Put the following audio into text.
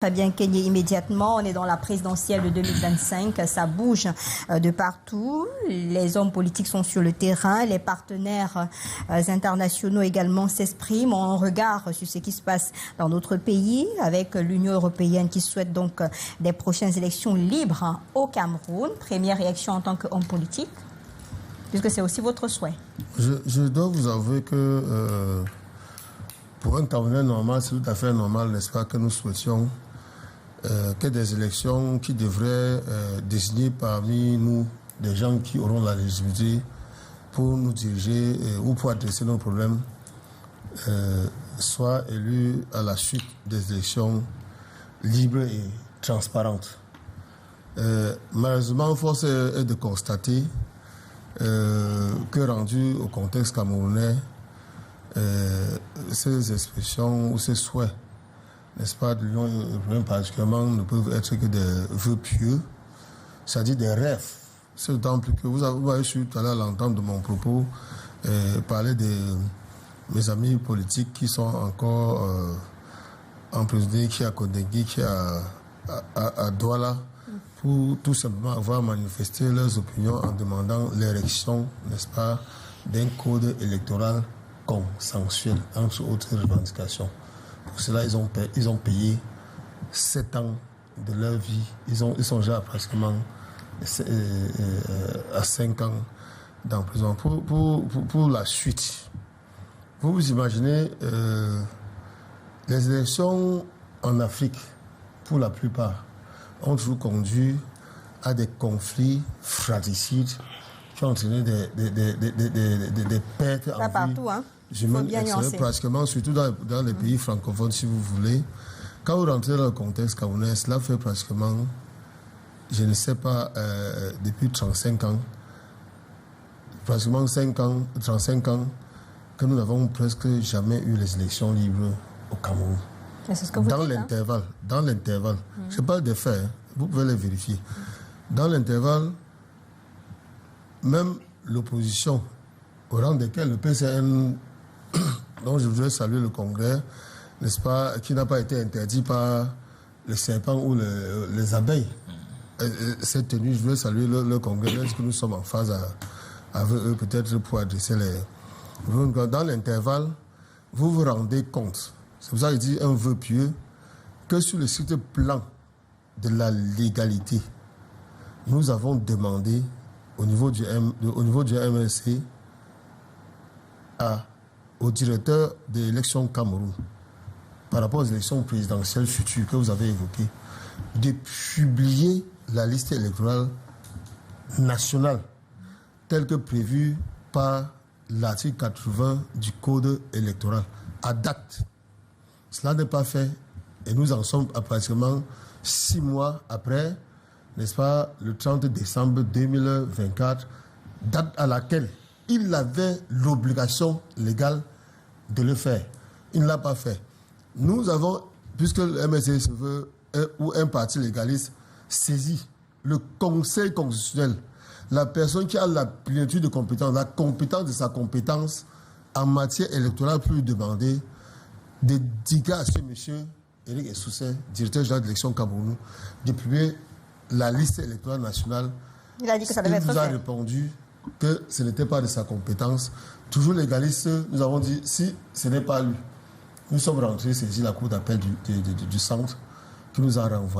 Fabien Kenyé, immédiatement, on est dans la présidentielle de 2025, ça bouge de partout, les hommes politiques sont sur le terrain, les partenaires internationaux également s'expriment, on regarde sur ce qui se passe dans notre pays avec l'Union européenne qui souhaite donc des prochaines élections libres au Cameroun. Première réaction en tant qu'homme politique, puisque c'est aussi votre souhait. Je dois vous avouer que pour un Camerounais normal, c'est tout à fait normal, n'est-ce pas, que nous souhaitions que des élections qui devraient désigner parmi nous des gens qui auront la légitimité pour nous diriger ou pour adresser nos problèmes soient élus à la suite des élections libres et transparentes. Malheureusement, force est de constater que rendu au contexte camerounais, ces expressions ou ces souhaits, n'est-ce pas, de l'Union européenne particulièrement, ne peuvent être que des vœux pieux, c'est-à-dire des rêves. C'est d'autant plus que vous avez su tout à l'heure l'entendre de mon propos parler de mes amis politiques qui sont encore emprisonnés, qui à Kodengui, qui à Douala, pour tout simplement avoir manifesté leurs opinions en demandant l'érection, n'est-ce pas, d'un code électoral consensuel, entre autres revendications. Pour cela, ils ont payé 7 ans de leur vie. Ils sont déjà pratiquement à 5 ans en prison. Pour la suite, vous imaginez, les élections en Afrique, pour la plupart, ont toujours conduit à des conflits fratricides qui ont entraîné des pertes en vie. Partout, hein. Pratiquement, surtout dans les pays francophones, si vous voulez. Quand vous rentrez dans le contexte camerounais, cela fait pratiquement, je ne sais pas, depuis 35 ans, pratiquement 35 ans, que nous n'avons presque jamais eu les élections libres au Cameroun. C'est ce que vous dites, dans l'intervalle, je parle des faits, hein, vous pouvez les vérifier. Dans l'intervalle, même l'opposition, au rang desquels le PCN, dont je voudrais saluer le Congrès, n'est-ce pas, qui n'a pas été interdit par les serpents ou les abeilles. Cette tenue, je voudrais saluer le Congrès, est-ce que nous sommes en phase avec eux, peut-être pour adresser les... Dans l'intervalle, vous vous rendez compte, c'est pour ça que je dis un vœu pieux, que sur le strict plan de la légalité, nous avons demandé au niveau du MLC au directeur de l'élection Cameroun, par rapport aux élections présidentielles futures que vous avez évoquées, de publier la liste électorale nationale telle que prévue par l'article 80 du Code électoral. À date, cela n'est pas fait et nous en sommes à pratiquement 6 mois après, n'est-ce pas, le 30 décembre 2024, date à laquelle il avait l'obligation légale de le faire. Il ne l'a pas fait. Nous avons, puisque le MSC se veut, ou un parti légaliste, saisi le Conseil constitutionnel, la personne qui a la plénitude de compétence, la compétence de sa compétence en matière électorale, pour lui demander de dire à ce monsieur Éric Essousset, directeur général de l'élection Cameroun, de publier la liste électorale nationale. Il a dit que ça devait être fait. Il nous a répondu que ce n'était pas de sa compétence. Toujours légaliste, nous avons dit, si ce n'est pas lui, nous sommes rentrés saisir la cour d'appel du centre qui nous a renvoyé.